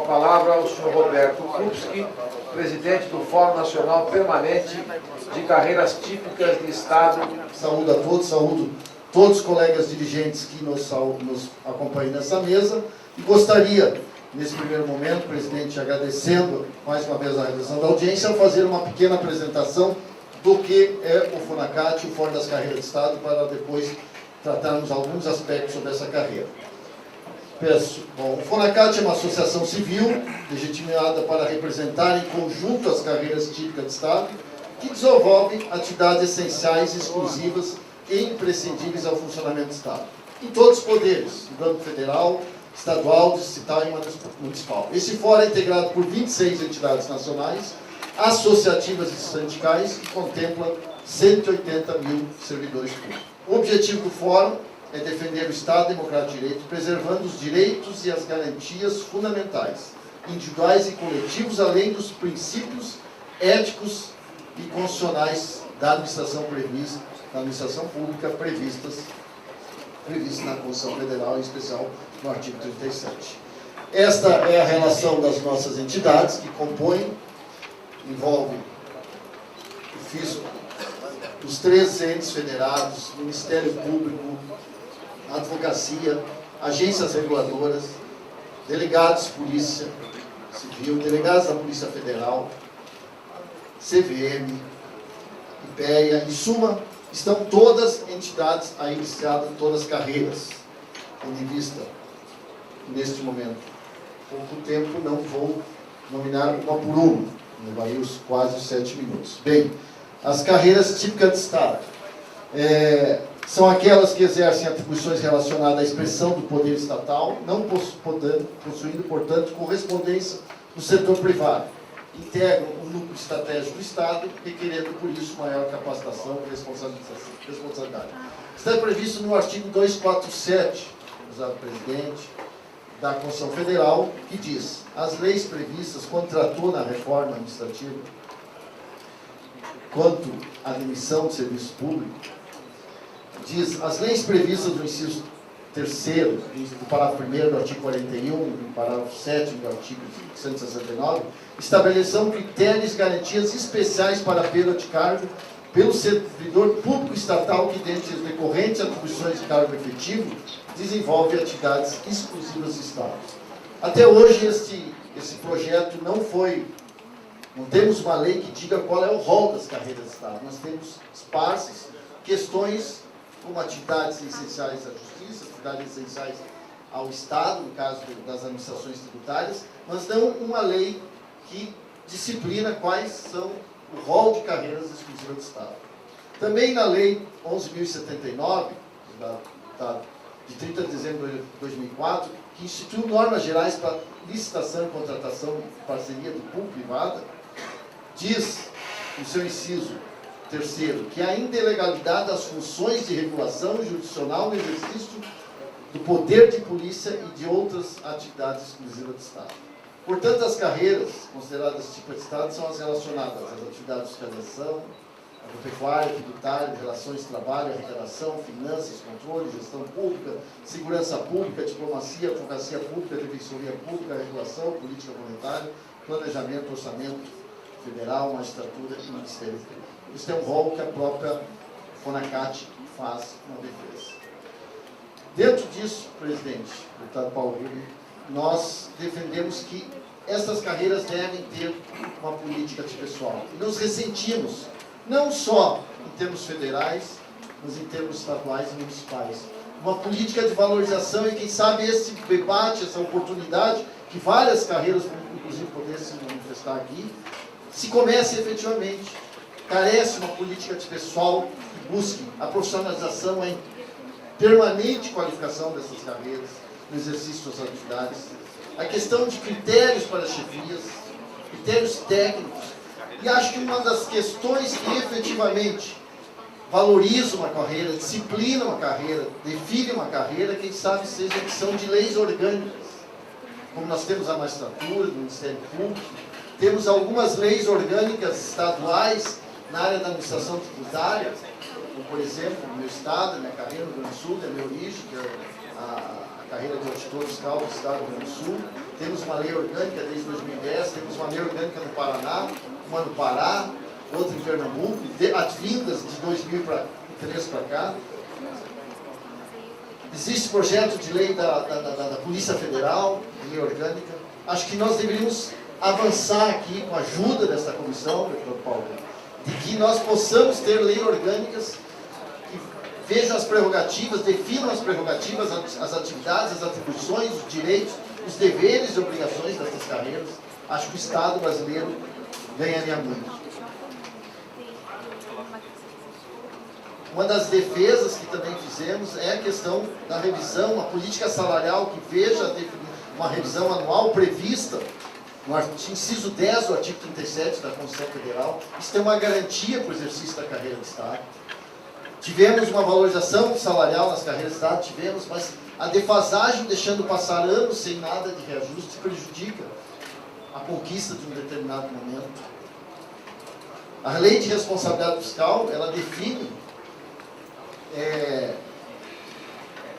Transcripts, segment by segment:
palavra ao senhor Roberto Kupski, presidente do Fórum Nacional Permanente de Carreiras Típicas de Estado. Saúdo a todos, saúdo todos os colegas dirigentes que nos acompanham nessa mesa. E gostaria, nesse primeiro momento, presidente, agradecendo mais uma vez a realização da audiência, fazer uma pequena apresentação do que é o FONACAT, o Fórum das Carreiras de Estado, para depois tratarmos alguns aspectos sobre essa carreira. Bom, o FONACAT é uma associação civil legitimada para representar em conjunto as carreiras típicas de Estado, que desenvolve atividades essenciais, exclusivas e imprescindíveis ao funcionamento do Estado, em todos os poderes, no âmbito federal, estadual, distrital e municipal. Esse fórum é integrado por 26 entidades nacionais, associativas e sindicais, que contempla 180 mil servidores públicos. O objetivo do fórum é defender o Estado Democrático de Direito, preservando os direitos e as garantias fundamentais, individuais e coletivos, além dos princípios éticos e constitucionais da administração pública previstos na Constituição Federal, em especial no artigo 37. Esta é a relação das nossas entidades que compõem, envolve o fisco, os 3 entes federados, Ministério Público, Advocacia, agências reguladoras, delegados de Polícia Civil, delegados da Polícia Federal, CVM, IPEA, em suma, estão todas entidades aí listadas, todas as carreiras, tendo em vista, neste momento, pouco tempo, não vou nominar uma por uma, levaria quase 7 minutos. Bem, as carreiras típicas de Estado são aquelas que exercem atribuições relacionadas à expressão do poder estatal, não possuindo, portanto, correspondência no setor privado. Integram o núcleo estratégico do Estado, requerendo, por isso, maior capacitação e responsabilidade. Está previsto no artigo 247, usado presidente, da Constituição Federal, que diz: as leis previstas, quando tratou na reforma administrativa, quanto à admissão de serviço público, diz, as leis previstas no inciso 3º, do parágrafo 1º do artigo 41, do parágrafo 7º do artigo 169, estabelecerão critérios e garantias especiais para a perda de cargo pelo servidor público estatal que, dentre as decorrentes atribuições de cargo efetivo, desenvolve atividades exclusivas do Estado. Até hoje, esse projeto não temos uma lei que diga qual é o rol das carreiras do Estado. Nós temos esparsas questões como atividades essenciais à justiça, atividades essenciais ao Estado, no caso das administrações tributárias, mas não uma lei que disciplina quais são o rol de carreiras exclusivas do Estado. Também na Lei 11.079, de 30 de dezembro de 2004, que instituiu normas gerais para licitação e contratação de parceria do público-privada, diz, no seu inciso 3º, que a ilegalidade das funções de regulação jurisdicional no exercício do poder de polícia e de outras atividades exclusivas do Estado. Portanto, as carreiras consideradas tipo de Estado são as relacionadas às atividades de fiscalização, agropecuária, tributária, relações de trabalho, arrecadação, finanças, controle, gestão pública, segurança pública, diplomacia, advocacia pública, defensoria pública, regulação, política monetária, planejamento, orçamento federal, magistratura e Ministério Público. Isso é um rol que a própria FONACAT faz na defesa. Dentro disso, presidente, deputado Paulo Rubio, nós defendemos que essas carreiras devem ter uma política de pessoal. E nos ressentimos, não só em termos federais, mas em termos estaduais e municipais. Uma política de valorização e, quem sabe, esse debate, essa oportunidade, que várias carreiras, inclusive, pudessem se manifestar aqui, se comece efetivamente. Carece uma política de pessoal que busque a profissionalização, a permanente qualificação dessas carreiras, no exercício das atividades, a questão de critérios para as chefias, critérios técnicos, e acho que uma das questões que efetivamente valoriza uma carreira, disciplina uma carreira, define uma carreira, quem sabe seja a edição de leis orgânicas, como nós temos a magistratura, do Ministério Público, temos algumas leis orgânicas estaduais na área da administração tributária, como, por exemplo, no meu estado, a minha carreira no Rio Grande do Sul, a minha origem, a carreira de auditor fiscal do Estado do Rio Grande do Sul. Temos uma lei orgânica desde 2010, temos uma lei orgânica no Paraná, uma no Pará, outra em Pernambuco, advindas de 2003 para cá. Existe projeto de lei da Polícia Federal, lei orgânica. Acho que nós deveríamos avançar aqui com a ajuda dessa comissão, doutor Paulo, de que nós possamos ter leis orgânicas que vejam as prerrogativas, definam as prerrogativas, as atividades, as atribuições, os direitos, os deveres e obrigações dessas carreiras. Acho que o Estado brasileiro ganharia muito. Uma das defesas que também fizemos é a questão da revisão, uma política salarial que veja uma revisão anual prevista no inciso 10 do artigo 37 da Constituição Federal. Isso tem uma garantia para o exercício da carreira de Estado. Tivemos uma valorização salarial nas carreiras de Estado, mas a defasagem, deixando passar anos sem nada de reajuste, prejudica a conquista de um determinado momento. A lei de responsabilidade fiscal, ela define,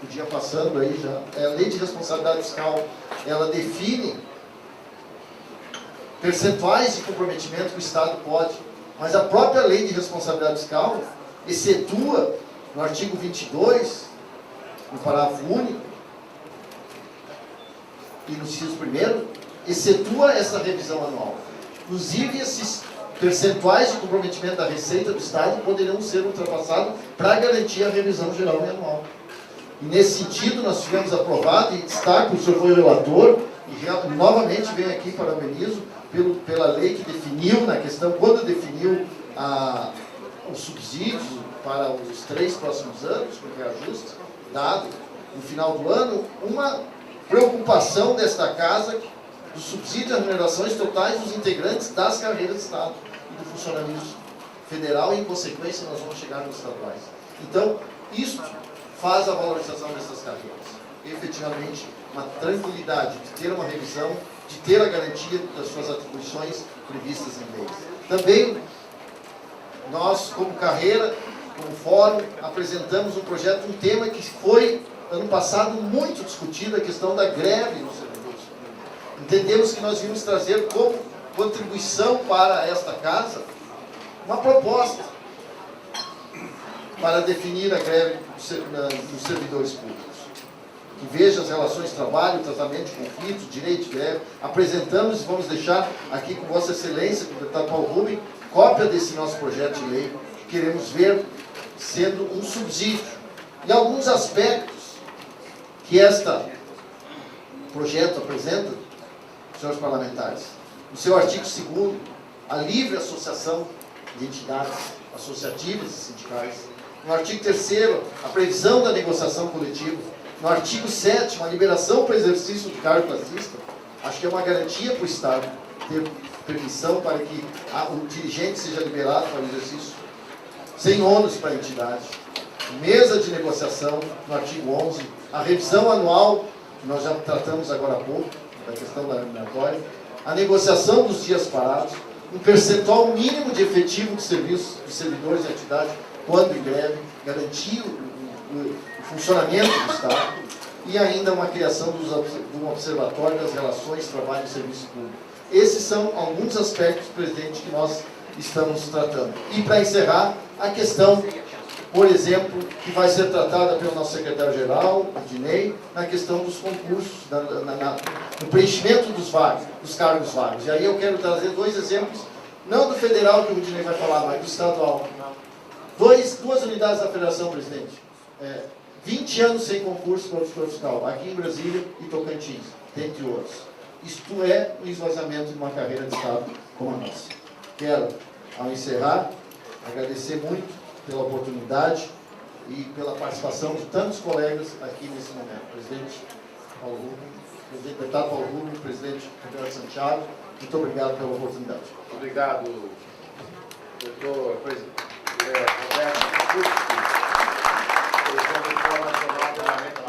o dia passando aí já, a lei de responsabilidade fiscal, ela define percentuais de comprometimento que o Estado pode, mas a própria lei de responsabilidade fiscal excetua, no artigo 22, no parágrafo único, e no inciso 1º, excetua essa revisão anual. Inclusive, esses percentuais de comprometimento da receita do Estado poderão ser ultrapassados para garantir a revisão geral e anual. E nesse sentido, nós tivemos aprovado, e destaco, o senhor foi o relator, e novamente venho aqui, parabenizo, pela lei que definiu, na questão, quando definiu o subsídio para os 3 próximos anos, com reajuste, dado no final do ano, uma preocupação desta Casa do subsídio às remunerações totais dos integrantes das carreiras de Estado e do funcionamento federal, e em consequência nós vamos chegar nos estaduais. Então, isso faz a valorização dessas carreiras. Efetivamente, uma tranquilidade de ter uma revisão, de ter a garantia das suas atribuições previstas em leis. Também, nós, como carreira, como fórum, apresentamos um projeto, um tema que foi, ano passado, muito discutido, a questão da greve nos servidores. Entendemos que nós vimos trazer como contribuição para esta Casa uma proposta para definir a greve dos servidores públicos, que veja as relações de trabalho, tratamento de conflitos, direito de greve. Apresentamos e vamos deixar aqui com Vossa Excelência, com o deputado Paulo Rubem, cópia desse nosso projeto de lei, que queremos ver sendo um subsídio. E alguns aspectos que este projeto apresenta, senhores parlamentares, no seu artigo 2º, a livre associação de entidades associativas e sindicais. No artigo 3º, a previsão da negociação coletiva. No artigo 7º, a liberação para o exercício do cargo classista. Acho que é uma garantia para o Estado ter permissão para que o dirigente seja liberado para o exercício sem ônus para a entidade. Mesa de negociação, no artigo 11. A revisão anual, que nós já tratamos agora há pouco, da questão da remuneratória. A negociação dos dias parados. Um percentual mínimo de efetivo de serviços de servidores de atividade quando em greve, garantir o funcionamento do Estado, e ainda uma criação de um observatório das relações trabalho e serviço público. Esses são alguns aspectos, presidente, que nós estamos tratando. E para encerrar, a questão, por exemplo, que vai ser tratada pelo nosso secretário-geral, o Dinei, na questão dos concursos, no preenchimento dos cargos vagos. E aí eu quero trazer 2 exemplos, não do federal, que o Dinei vai falar, mas do estadual. 2 unidades da federação, presidente. 20 anos sem concurso para auditor fiscal, aqui em Brasília e Tocantins, dentre outros. Isto é um esvaziamento de uma carreira de Estado como a nossa. Quero, ao encerrar, agradecer muito pela oportunidade e pela participação de tantos colegas aqui nesse momento. Presidente Paulo Rubem, deputado Paulo Rubem, presidente Roberto Santiago, muito obrigado pela oportunidade. Obrigado, doutor Roberto Fuschi, presidente do Fórum Nacional Permanente